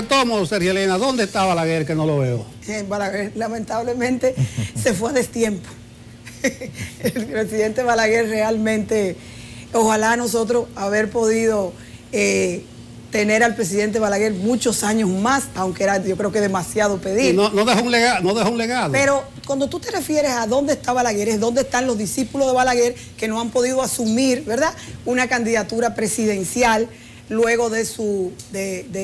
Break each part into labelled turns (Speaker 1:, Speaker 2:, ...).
Speaker 1: Tomo, Sergio Elena, ¿dónde está Balaguer que no lo veo?
Speaker 2: Balaguer lamentablemente se fue a destiempo. El presidente Balaguer realmente, ojalá nosotros haber podido tener al presidente Balaguer muchos años más, aunque era yo creo que demasiado pedir.
Speaker 1: No deja un legado, no deja un legado.
Speaker 2: Pero cuando tú te refieres a dónde está Balaguer, es dónde están los discípulos de Balaguer que no han podido asumir, ¿verdad?, una candidatura presidencial luego de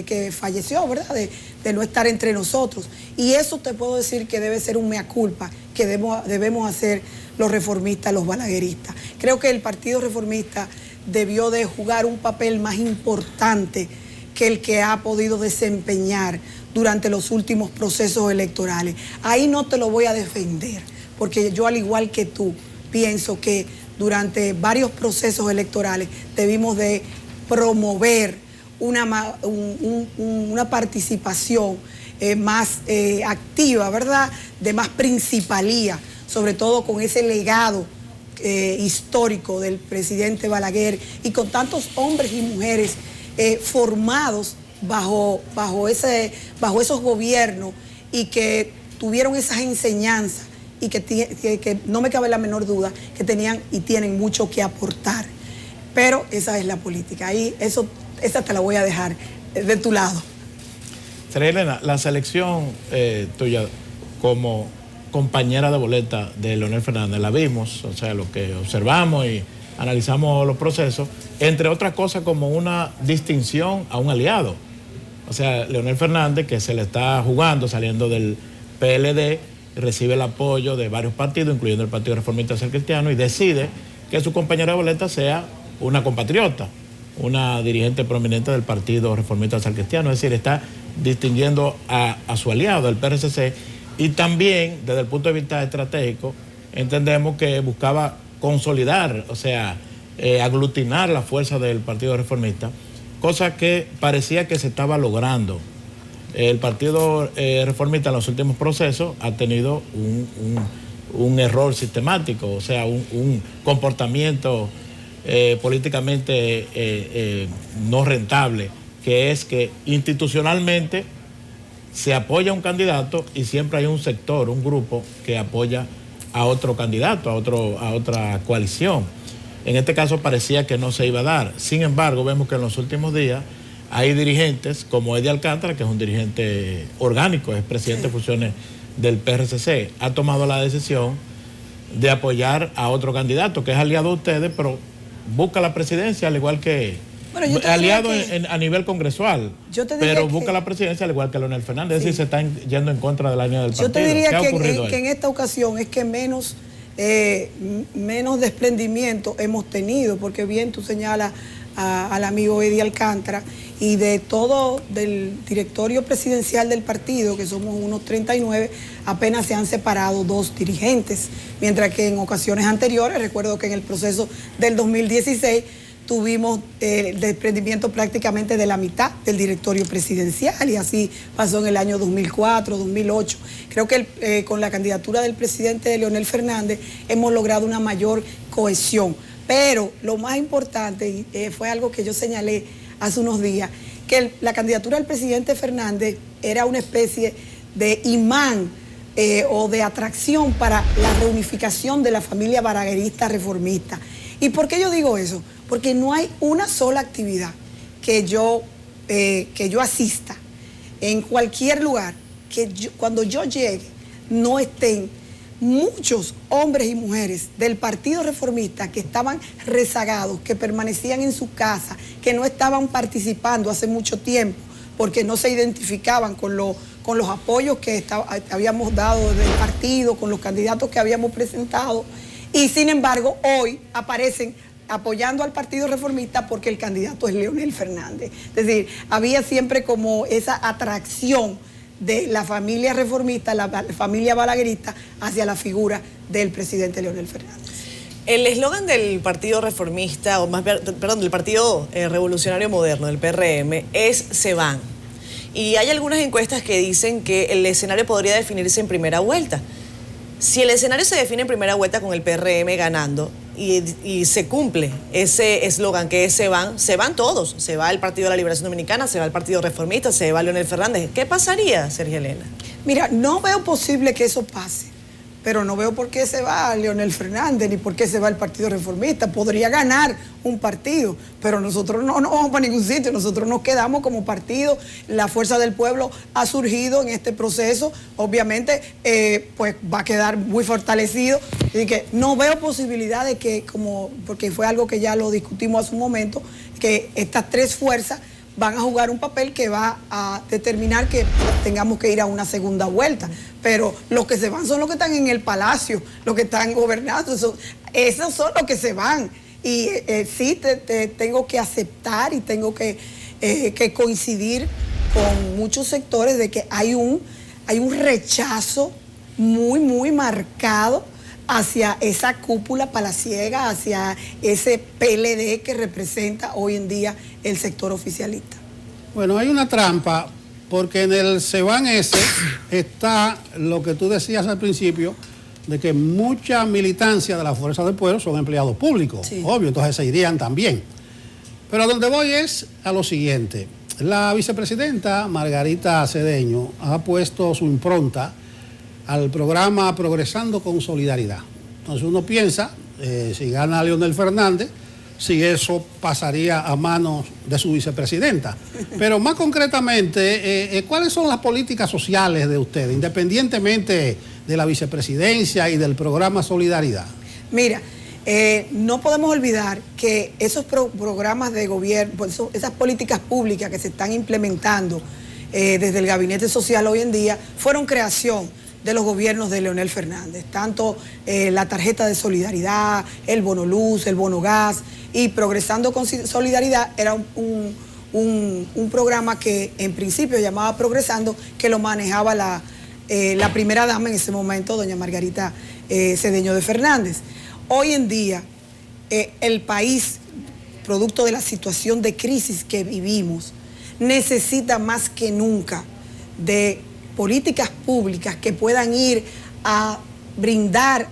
Speaker 2: que falleció, ¿verdad?, de no estar entre nosotros. Y eso te puedo decir que debe ser un mea culpa que debemos hacer los reformistas, los balagueristas. Creo que el Partido Reformista debió de jugar un papel más importante que el que ha podido desempeñar durante los últimos procesos electorales. Ahí no te lo voy a defender, porque yo, al igual que tú, pienso que durante varios procesos electorales debimos de promover una participación más activa, ¿verdad?, de más principalía, sobre todo con ese legado histórico del presidente Balaguer y con tantos hombres y mujeres formados bajo esos gobiernos y que tuvieron esas enseñanzas y que no me cabe la menor duda que tenían y tienen mucho que aportar. Pero esa es la política. Ahí esa te la voy a dejar de tu lado.
Speaker 3: Sergio Elena, la selección tuya como compañera de boleta de Leonel Fernández, la vimos, o sea, lo que observamos y analizamos los procesos, entre otras cosas como una distinción a un aliado. O sea, Leonel Fernández, que se le está jugando, saliendo del PLD, recibe el apoyo de varios partidos, incluyendo el Partido Reformista Social Cristiano, y decide que su compañera de boleta sea una compatriota, una dirigente prominente del Partido Reformista Social Cristiano, es decir, está distinguiendo a su aliado, el PRCC, y también desde el punto de vista estratégico entendemos que buscaba consolidar, o sea, aglutinar la fuerza del Partido Reformista, cosa que parecía que se estaba logrando. El Partido Reformista en los últimos procesos ha tenido un error sistemático, o sea, un comportamiento políticamente no rentable, que es que institucionalmente se apoya a un candidato y siempre hay un sector, un grupo que apoya a otro candidato, a otra coalición. En este caso parecía que no se iba a dar. Sin embargo, vemos que en los últimos días hay dirigentes como Eddie Alcántara, que es un dirigente orgánico, es presidente de funciones del PRCC, ha tomado la decisión de apoyar a otro candidato que es aliado a ustedes, pero busca la presidencia al igual que... Bueno, aliado a nivel congresual, pero busca la presidencia al igual que Leonel Fernández, es decir, se están yendo en contra de la línea del partido.
Speaker 2: Yo te diría que en esta ocasión es que menos desprendimiento hemos tenido, porque bien tú señalas al amigo Eddie Alcántara, y de todo del directorio presidencial del partido, que somos unos 39, apenas se han separado 2 dirigentes, mientras que en ocasiones anteriores, recuerdo que en el proceso del 2016, tuvimos el desprendimiento prácticamente de la mitad del directorio presidencial, y así pasó en el año 2004, 2008. Creo que con la candidatura del presidente Leonel Fernández hemos logrado una mayor cohesión. Pero lo más importante, fue algo que yo señalé hace unos días, que la candidatura del presidente Fernández era una especie de imán o de atracción para la reunificación de la familia balaguerista reformista. ¿Y por qué yo digo eso? Porque no hay una sola actividad que yo asista en cualquier lugar cuando yo llegue no estén muchos hombres y mujeres del Partido Reformista que estaban rezagados, que permanecían en su casa, que no estaban participando hace mucho tiempo porque no se identificaban con los apoyos que habíamos dado desde el partido, con los candidatos que habíamos presentado, y sin embargo hoy aparecen apoyando al Partido Reformista porque el candidato es Leonel Fernández. Es decir, había siempre como esa atracción de la familia reformista, la familia balaguerista, hacia la figura del presidente Leonel Fernández.
Speaker 4: El eslogan del Partido Reformista, o más bien, perdón, del Partido Revolucionario Moderno, del PRM, es "se van". Y hay algunas encuestas que dicen que el escenario podría definirse en primera vuelta. Si el escenario se define en primera vuelta con el PRM ganando, y se cumple ese eslogan que es se van todos. Se va el Partido de la Liberación Dominicana, se va el Partido Reformista, se va Leonel Fernández. ¿Qué pasaría, Sergio Elena?
Speaker 2: Mira, no veo posible que eso pase, pero no veo por qué se va Leonel Fernández ni por qué se va el Partido Reformista. Podría ganar un partido, pero nosotros no vamos para ningún sitio, nosotros nos quedamos como partido. La Fuerza del Pueblo ha surgido en este proceso, obviamente pues va a quedar muy fortalecido, y que no veo posibilidad de que, porque fue algo que ya lo discutimos hace un momento, que estas tres fuerzas van a jugar un papel que va a determinar que tengamos que ir a una segunda vuelta. Pero los que se van son los que están en el palacio, los que están gobernando, esos son los que se van. Y sí, tengo que aceptar y tengo que coincidir con muchos sectores de que hay un rechazo muy, muy marcado hacia esa cúpula palaciega, hacia ese PLD que representa hoy en día el sector oficialista.
Speaker 1: Bueno, hay una trampa, porque en el se van ese está lo que tú decías al principio, de que mucha militancia de la Fuerza del Pueblo son empleados públicos,
Speaker 2: sí.
Speaker 1: Obvio, entonces se irían también. Pero a donde voy es a lo siguiente. La vicepresidenta Margarita Cedeño ha puesto su impronta al programa Progresando con Solidaridad. Entonces uno piensa, si gana Leonel Fernández, si eso pasaría a manos de su vicepresidenta. Pero más concretamente, ¿cuáles son las políticas sociales de ustedes, independientemente de la vicepresidencia y del programa Solidaridad?
Speaker 2: Mira, no podemos olvidar que esos programas de gobierno, pues esas políticas públicas que se están implementando desde el Gabinete Social hoy en día, fueron creación de los gobiernos de Leonel Fernández, tanto la tarjeta de solidaridad, el bono luz, el bono gas, y Progresando con Solidaridad era un programa que en principio llamaba Progresando, que lo manejaba la primera dama en ese momento, doña Margarita Cedeño de Fernández. Hoy en día, el país, producto de la situación de crisis que vivimos, necesita más que nunca de políticas públicas que puedan ir a brindarle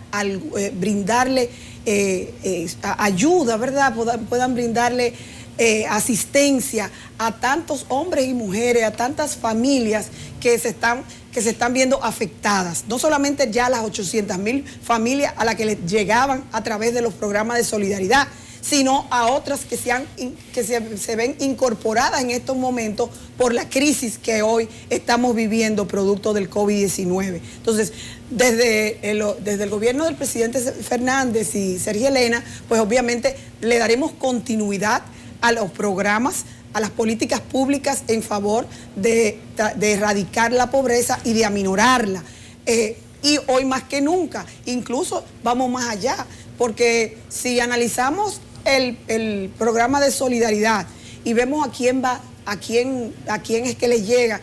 Speaker 2: ayuda, ¿verdad? Puedan brindarle asistencia a tantos hombres y mujeres, a tantas familias que se están viendo afectadas. No solamente ya las 800,000 familias a las que les llegaban a través de los programas de solidaridad, sino a otras que se ven incorporadas en estos momentos por la crisis que hoy estamos viviendo producto del COVID-19. Entonces, desde el gobierno del presidente Fernández y Sergio Elena, pues obviamente le daremos continuidad a los programas, a las políticas públicas en favor de erradicar la pobreza y de aminorarla. Y hoy más que nunca, incluso vamos más allá, porque si analizamos el programa de solidaridad y vemos a quién va, a quién es que les llega,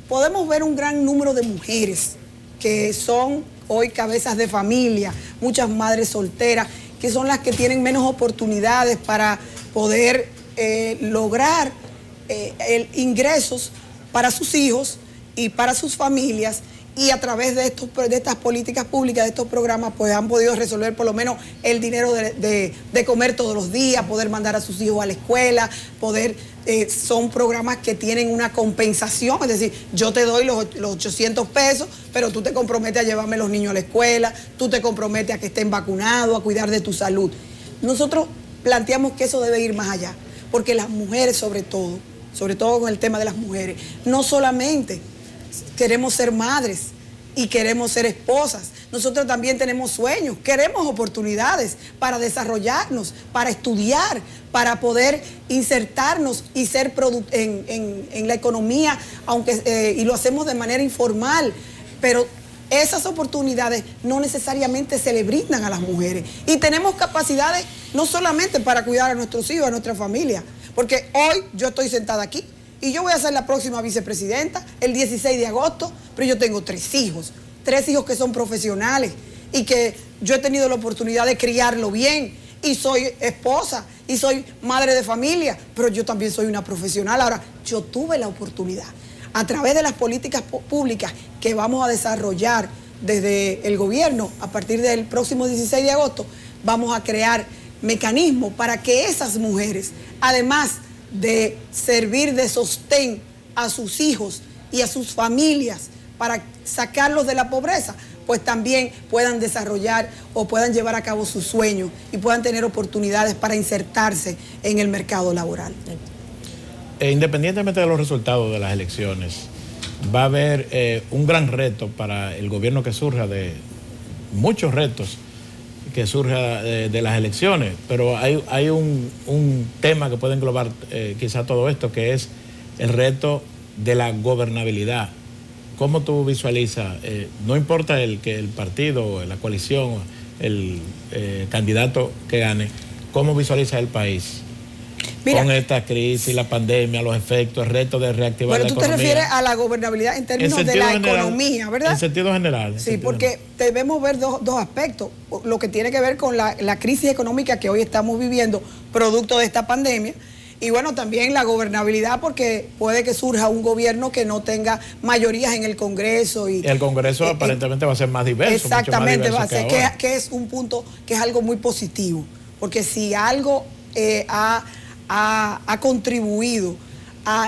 Speaker 2: podemos ver un gran número de mujeres que son hoy cabezas de familia, muchas madres solteras, que son las que tienen menos oportunidades para poder lograr ingresos para sus hijos y para sus familias, y a través de estas políticas públicas, de estos programas, pues han podido resolver por lo menos el dinero de comer todos los días, poder mandar a sus hijos a la escuela, son programas que tienen una compensación, es decir, yo te doy los 800 pesos, pero tú te comprometes a llevarme los niños a la escuela, tú te comprometes a que estén vacunados, a cuidar de tu salud. Nosotros planteamos que eso debe ir más allá, porque las mujeres sobre todo con el tema de las mujeres, no solamente queremos ser madres y queremos ser esposas, nosotros también tenemos sueños, queremos oportunidades para desarrollarnos, para estudiar, para poder insertarnos y ser en la economía, y lo hacemos de manera informal, pero esas oportunidades no necesariamente se le brindan a las mujeres, y tenemos capacidades no solamente para cuidar a nuestros hijos, a nuestra familia, porque hoy yo estoy sentada aquí y yo voy a ser la próxima vicepresidenta el 16 de agosto, pero yo tengo 3 hijos que son profesionales y que yo he tenido la oportunidad de criarlo bien, y soy esposa y soy madre de familia, pero yo también soy una profesional. Ahora, yo tuve la oportunidad, a través de las políticas públicas que vamos a desarrollar desde el gobierno a partir del próximo 16 de agosto, vamos a crear mecanismos para que esas mujeres, además de servir de sostén a sus hijos y a sus familias para sacarlos de la pobreza, pues también puedan desarrollar o puedan llevar a cabo sus sueños y puedan tener oportunidades para insertarse en el mercado laboral.
Speaker 3: Independientemente de los resultados de las elecciones, va a haber un gran reto para el gobierno que surja, de muchos retos que surja de las elecciones, pero hay un tema que puede englobar quizá todo esto, que es el reto de la gobernabilidad. ¿Cómo tú visualizas, no importa que el partido, la coalición, el candidato que gane, cómo visualiza el país? Mira, con esta crisis, la pandemia, los efectos, el reto de reactivar la economía.
Speaker 2: Pero tú te refieres a la gobernabilidad en términos de la economía, ¿verdad?
Speaker 3: En sentido general.
Speaker 2: Sí, porque debemos ver dos aspectos. Lo que tiene que ver con la crisis económica que hoy estamos viviendo, producto de esta pandemia. Y bueno, también la gobernabilidad, porque puede que surja un gobierno que no tenga mayorías en el Congreso. Y el
Speaker 3: Congreso aparentemente va a ser más diverso.
Speaker 2: Exactamente,
Speaker 3: mucho más diverso
Speaker 2: va a ser, que es un punto, que es algo muy positivo. Porque si algo ha contribuido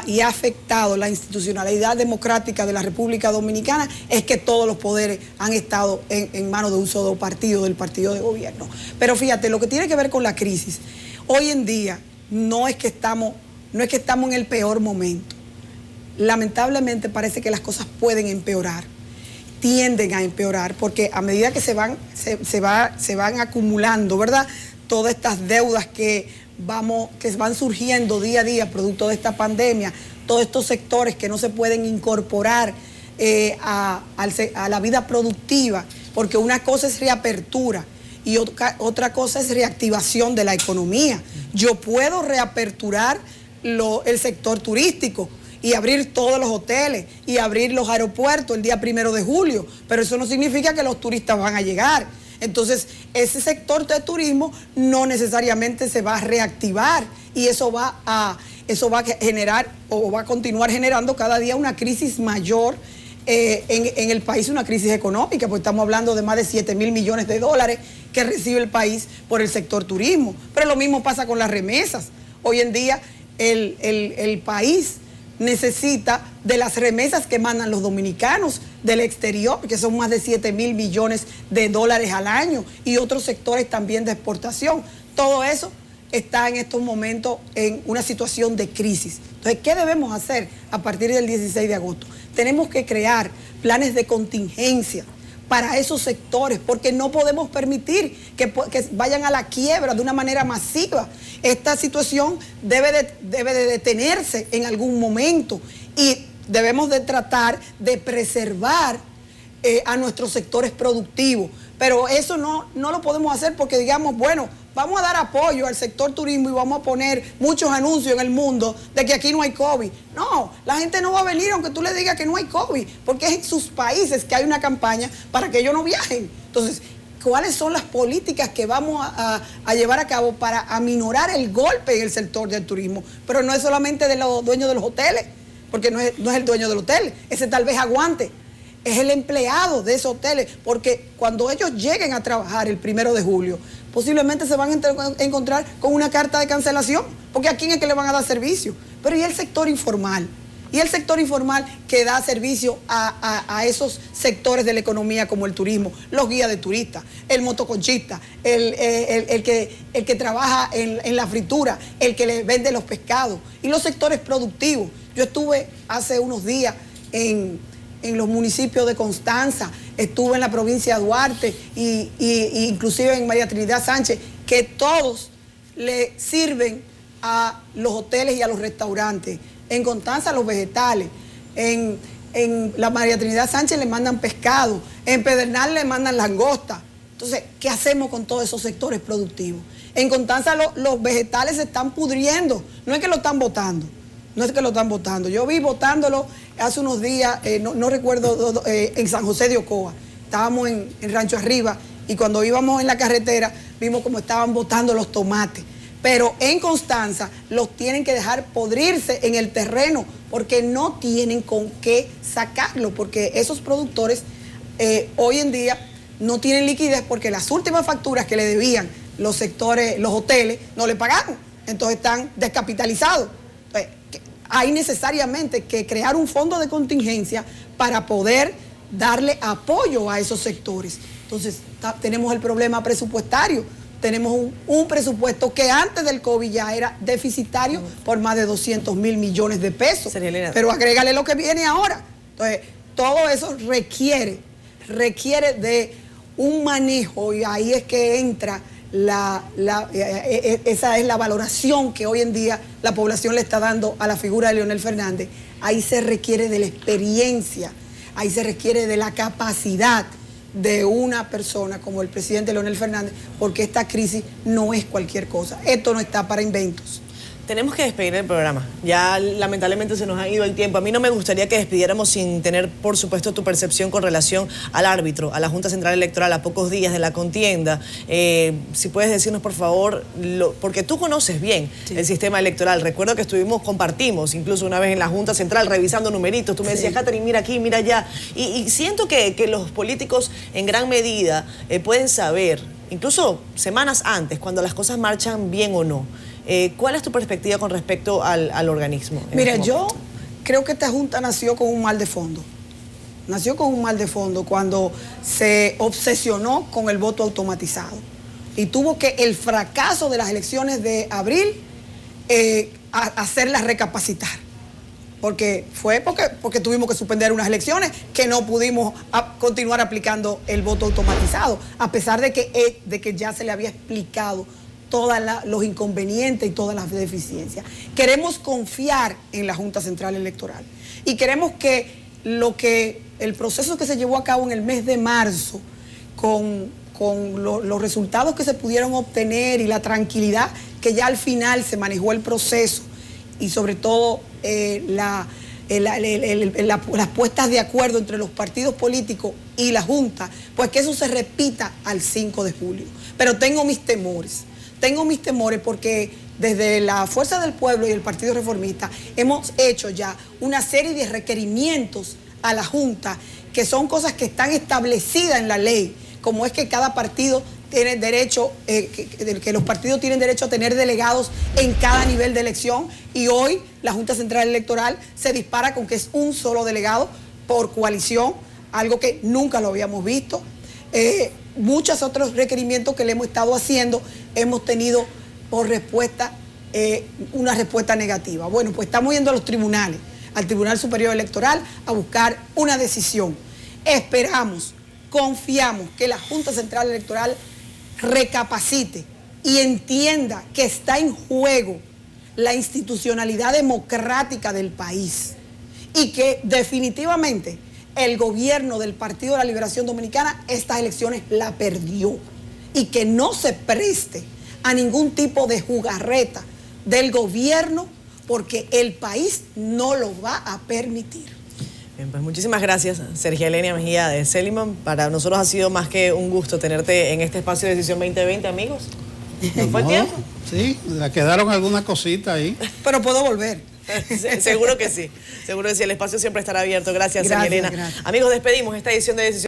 Speaker 2: y ha afectado la institucionalidad democrática de la República Dominicana, es que todos los poderes han estado en manos de un solo partido, del partido de gobierno. Pero fíjate, lo que tiene que ver con la crisis, hoy en día no es que estamos en el peor momento. Lamentablemente parece que las cosas pueden empeorar, tienden a empeorar, porque a medida que se van acumulando, ¿verdad?, todas estas deudas que van surgiendo día a día producto de esta pandemia, todos estos sectores que no se pueden incorporar a la vida productiva, porque una cosa es reapertura y otra cosa es reactivación de la economía. Yo puedo reaperturar el sector turístico y abrir todos los hoteles y abrir los aeropuertos el día 1 de julio, pero eso no significa que los turistas van a llegar. Entonces, ese sector de turismo no necesariamente se va a reactivar y eso va a generar o va a continuar generando cada día una crisis mayor en el país, una crisis económica, porque estamos hablando de más de 7.000 millones de dólares que recibe el país por el sector turismo. Pero lo mismo pasa con las remesas. Hoy en día el país necesita de las remesas que mandan los dominicanos del exterior, que son más de 7.000 millones de dólares al año, y otros sectores también de exportación. Todo eso está en estos momentos en una situación de crisis. Entonces, ¿qué debemos hacer a partir del 16 de agosto? Tenemos que crear planes de contingencia para esos sectores, porque no podemos permitir que vayan a la quiebra de una manera masiva. Esta situación debe de detenerse en algún momento y debemos de tratar de preservar a nuestros sectores productivos. Pero eso no lo podemos hacer porque digamos, bueno, vamos a dar apoyo al sector turismo y vamos a poner muchos anuncios en el mundo de que aquí no hay COVID. No, la gente no va a venir aunque tú le digas que no hay COVID, porque es en sus países que hay una campaña para que ellos no viajen. Entonces, ¿cuáles son las políticas que vamos a llevar a cabo para aminorar el golpe en el sector del turismo? Pero no es solamente de los dueños de los hoteles, porque no es el dueño del hotel, ese tal vez aguante. Es el empleado de esos hoteles, porque cuando ellos lleguen a trabajar el 1 de julio, posiblemente se van a encontrar con una carta de cancelación, porque ¿a quién es que le van a dar servicio? Pero ¿y el sector informal? Y el sector informal que da servicio a esos sectores de la economía como el turismo, los guías de turistas, el motoconchista, el que trabaja en la fritura, el que le vende los pescados y los sectores productivos. Yo estuve hace unos días en los municipios de Constanza, estuve en la provincia de Duarte y inclusive en María Trinidad Sánchez, que todos le sirven a los hoteles y a los restaurantes. En Constanza los vegetales, en la María Trinidad Sánchez le mandan pescado, en Pedernal le mandan langosta. Entonces, ¿qué hacemos con todos esos sectores productivos? En Constanza los vegetales se están pudriendo, no es que lo están botando. No es que lo están votando. Yo vi votándolo hace unos días, no recuerdo, en San José de Ocoa. Estábamos en Rancho Arriba y cuando íbamos en la carretera vimos cómo estaban botando los tomates. Pero en Constanza los tienen que dejar podrirse en el terreno porque no tienen con qué sacarlo, porque esos productores hoy en día no tienen liquidez porque las últimas facturas que le debían los sectores, los hoteles, no le pagaron, entonces están descapitalizados. Entonces, hay necesariamente que crear un fondo de contingencia para poder darle apoyo a esos sectores. Entonces, tenemos el problema presupuestario. Tenemos un presupuesto que antes del COVID ya era deficitario por más de 200 mil millones de pesos. Pero agrégale lo que viene ahora. Entonces, todo eso requiere de un manejo, y ahí es que entra esa es la valoración que hoy en día la población le está dando a la figura de Leonel Fernández. Ahí se requiere de la experiencia, ahí se requiere de la capacidad de una persona como el presidente Leonel Fernández, porque esta crisis no es cualquier cosa. Esto no está para inventos.
Speaker 4: Tenemos que despedir el programa. Ya lamentablemente se nos ha ido el tiempo. A mí no me gustaría que despidiéramos sin tener, por supuesto, tu percepción con relación al árbitro, a la Junta Central Electoral, a pocos días de la contienda. Si puedes decirnos, por favor, porque tú conoces bien el sistema electoral. Recuerdo que compartimos incluso una vez en la Junta Central revisando numeritos. Tú me decías, Catherine, mira aquí, mira allá. Y siento que los políticos en gran medida pueden saber, incluso semanas antes, cuando las cosas marchan bien o no. ¿Cuál es tu perspectiva con respecto al organismo?
Speaker 2: Mira, yo creo que esta Junta nació con un mal de fondo. Nació con un mal de fondo cuando se obsesionó con el voto automatizado y tuvo que el fracaso de las elecciones de abril hacerlas recapacitar. Porque tuvimos que suspender unas elecciones que no pudimos continuar aplicando el voto automatizado, a pesar de que ya se le había explicado todos los inconvenientes y todas las deficiencias. Queremos confiar en la Junta Central Electoral y queremos que el proceso que se llevó a cabo en el mes de marzo, con los resultados que se pudieron obtener y la tranquilidad que ya al final se manejó el proceso, y sobre todo las puestas de acuerdo entre los partidos políticos y la Junta, pues que eso se repita al 5 de julio. Pero tengo mis temores porque desde la Fuerza del Pueblo y el Partido Reformista hemos hecho ya una serie de requerimientos a la Junta, que son cosas que están establecidas en la ley, como es que cada partido tiene derecho, que los partidos tienen derecho a tener delegados en cada nivel de elección, y hoy la Junta Central Electoral se dispara con que es un solo delegado por coalición, algo que nunca lo habíamos visto. Muchos otros requerimientos que le hemos estado haciendo, hemos tenido por respuesta una respuesta negativa. Bueno, pues estamos yendo a los tribunales, al Tribunal Superior Electoral, a buscar una decisión. Esperamos, confiamos que la Junta Central Electoral recapacite y entienda que está en juego la institucionalidad democrática del país y que definitivamente el gobierno del Partido de la Liberación Dominicana estas elecciones la perdió, y que no se preste a ningún tipo de jugarreta del gobierno, porque el país no lo va a permitir.
Speaker 4: Bien, pues muchísimas gracias, Sergia Elenia Mejía de Celiman. Para nosotros ha sido más que un gusto tenerte en este espacio de Decisión 2020, amigos. ¿No fue tiempo?
Speaker 1: Sí, le quedaron algunas cositas ahí.
Speaker 2: Pero puedo volver.
Speaker 4: Seguro que sí, seguro que sí. El espacio siempre estará abierto. Gracias, Sergia Elena. Amigos, despedimos esta edición de Decisión.